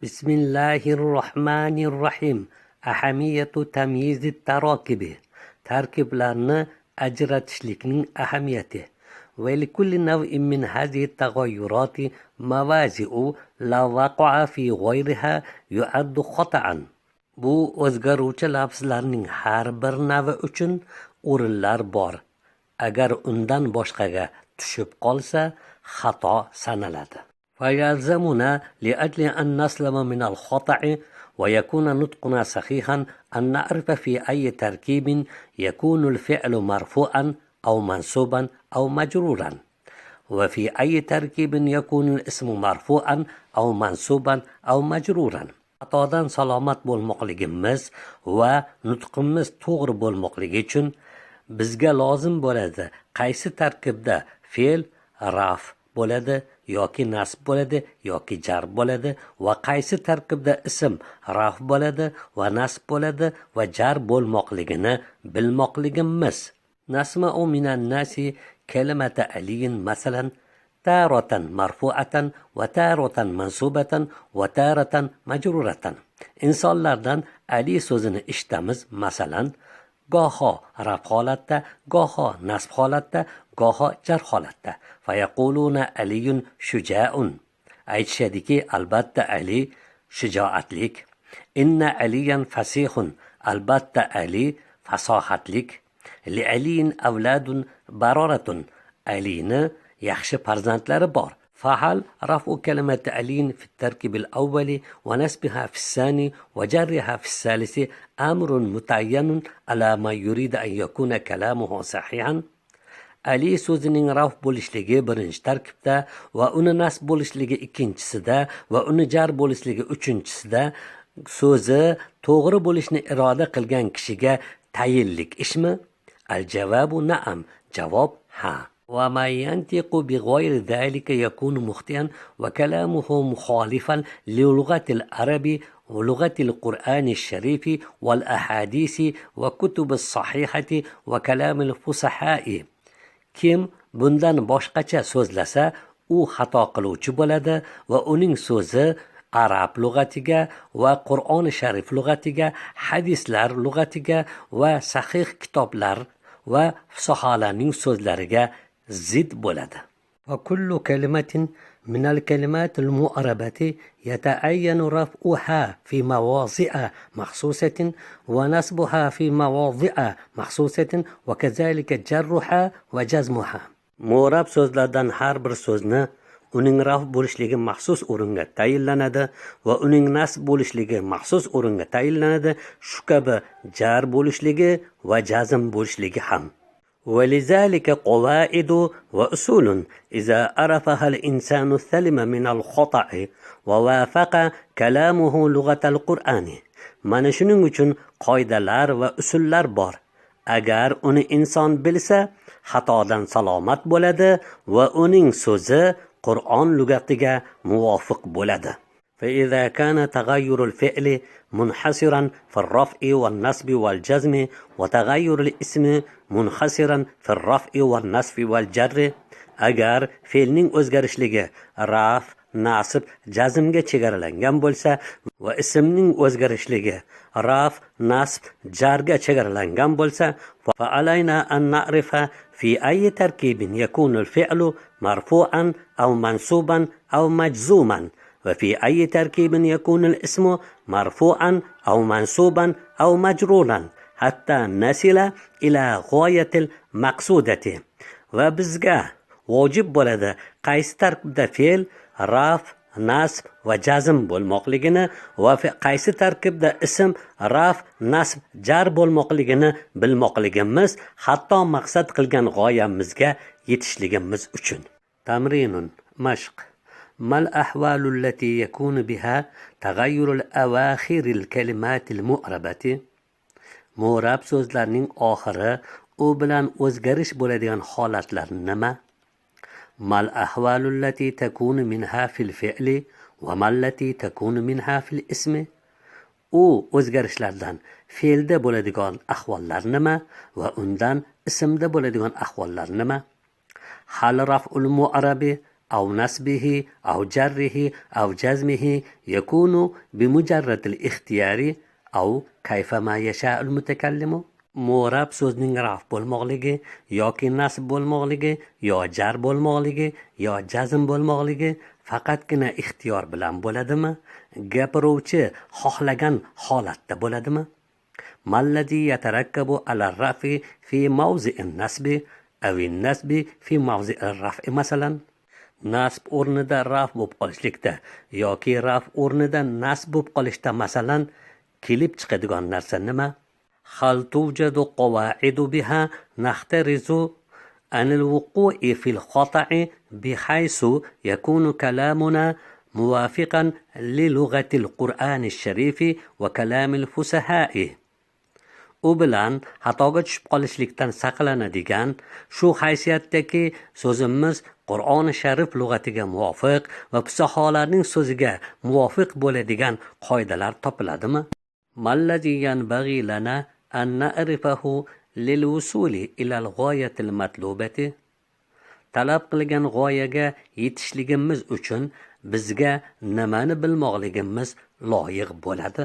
بسم الله الرحمن الرحيم. أهمية تمييز التراكب. تركيبlarni ajratishlikning ahamiyati. ولكل نوع من هذه التغيرات موازئ لو وقع في غيرها يعد خطأ. Bu o'zgaruvchi lafzlarning har bir navi uchun o'rinlar bor. Agar undan boshqaga tushib qolsa, xato sanaladi. فيلزمنا لأجل أن نسلم من الخطأ ويكون نطقنا صحيحا أن نعرف في أي تركيب يكون الفعل مرفوعا أو منصوبا أو مجرورا، وفي أي تركيب يكون الاسم مرفوعا أو منصوبا أو مجرورا. xatodan salomat bo'lmoqligimiz va nutqimiz to'g'ri bo'lmoqligi uchun bizga lozim bo'ladi qaysi tarkibda fe'l raf bo'ladi yoki nasb bo'ladi yoki jar bo'ladi va qaysi tarkibda ism raf bo'ladi va nasb bo'ladi va jar bo'lmoqligini bilmoqligimiz. Nasma'u minan nasi kalimata aliyin masalan تارة مرفوعة وتارة منصوبة وتارة مجرورة. insonlardan Ali so'zini eshitamiz, masalan, goho raf holatda, goho nasb holatda, goho jar holatda. Fayaquluna aliyun shuja'un. Aytishadiki, albatta Ali shijoatlik. Inna aliyan fasihun. Albatta Ali fasohatlik. Li aliyin avladun baroratun. Alini yaxshi farzandlari bor. فحال رفع كلمة علين في التركيب الأول ونسبها في الثاني وجرها في الثالث أمر متعين على ما يريد أن يكون كلامه صحيحا. Ali so'zining raf bo'lishligi birinchi tarkibda va uni nasb bo'lishligi ikkinchisida va uni jar bo'lishligi uchinchisida so'zi to'g'ri bo'lishni iroda qilgan kishiga tayinlik ishmi? Al-javobu na'am. Javob ha. وما ينطق بغير ذلك يكون مخطئا وكلامه مخالفا للغة العرب ولغة القرآن الشريف والأحاديث وكتب الصحيحة وكلام الفصحاء. Kim bundan boshqacha so'zlasa, u xato qiluvchi bo'ladi va uning so'zi arab lug'atiga va Qur'oni sharif lug'atiga, hadislar lug'atiga va sahih kitoblar va fuqarolarning so'zlariga zid bo'ladi. وكل كلمة من الكلمات المعربة يتعين رفعها في مواضع مخصوصة ونصبها في مواضع مخصوصة وكذلك جرها وجزمها. Mu'rab so'zlardan har bir so'zni uning raf bo'lishligi maxsus o'ringa tayinlanadi va uning nasb bo'lishligi maxsus o'ringa tayinlanadi. Shu kabi jar bo'lishligi va jazm bo'lishligi ham. ولذلك قواعد وأصول إذا عرفها الإنسان سلم من الخطأ ووافق كلامه لغة القرآن. Mana shuning uchun qoidalar va usullar bor. Agar uni inson bilsa, xatodan salomat bo'ladi va uning so'zi Qur'on lugatiga muvofiq bo'ladi. فإذا كان تغير الفعل منحصرا في الرفع والنصب والجزم وتغير الاسم منحصرا في الرفع والنصب والجر. agar fe'lning o'zgarishligi raf, nasb, jazmga chegaralangan bo'lsa va ismning o'zgarishligi raf, nasb, jarga chegaralangan bo'lsa, fa alayna an na'rifa fi ayyi tarkibin yakunu al-fi'lu marfu'an aw mansuban aw majzuman. وفي أي تركيب يكون الاسم مرفوعا أو منصوبا أو مجرورا حتى نصل إلى غاية المقصودة. وبزغا واجب bo'ladi qaysi tarkibda fe'l raf, nasb va jazm bo'lmoqligini va qaysi tarkibda ism raf, nasb, jar bo'lmoqligini bilmoqligimiz, hatto maqsad qilgan g'oyamizga yetishligimiz uchun. Tamrinun mashq. ما الأحوال التي يكون بها تغير الأواخر الكلمات المعربة؟ Mu'rab so'zlarning oxiri u bilan o'zgarish bo'ladigan holatlar nima? Mal ahvalu allati takunu minha fil fi'li va mal lati takunu minha fil ismi? U o'zgarishlardan fe'lda bo'ladigan ahvollar nima va undan ismda bo'ladigan ahvollar nima? Hal raf'ul mu'rabi أو نصبه أو جره أو جزمه يكون بمجرد الاختيار أو كيفما يشاء المتكلم. مورب so'zning raf bo'lmoqligi yoki nasb bo'lmoqligi yo jar bo'lmoqligi yo jazm bo'lmoqligi faqatgina ixtiyor bilan bo'ladimi? Gapiruvchi xohlagan holatda bo'ladimi? Mallazi yatarakkabu ala rafi fi mawzi'in nasbi aw an-nasbi fi mawzi'ir raf'i masalan. Nasb o'rnida raf bo'lib qolishlikda yoki raf o'rnida nasb bo'lib qolishda masalan kelib chiqadigan narsa nima? هل توجد قواعد بها نحترز عن الوقوع في الخطأ بحيث يكون كلامنا موافقا للغة القرآن الشريف وكلام الفصحاء. u bilan xatoga tushib qolishlikdan saqlanadigan shu haysiyatdagi so'zimiz Qur'oni Sharif lug'atiga muvofiq va fusaholarning so'ziga muvofiq bo'ladigan qoidalar topiladimi? Mallazi yanbaghi lana أن نعرفه للوصول إلى الغاية المطلوبة. talab qilgan g'oyaga yetishligimiz uchun bizga nimani bilmoqligimiz loyiq bo'ladi?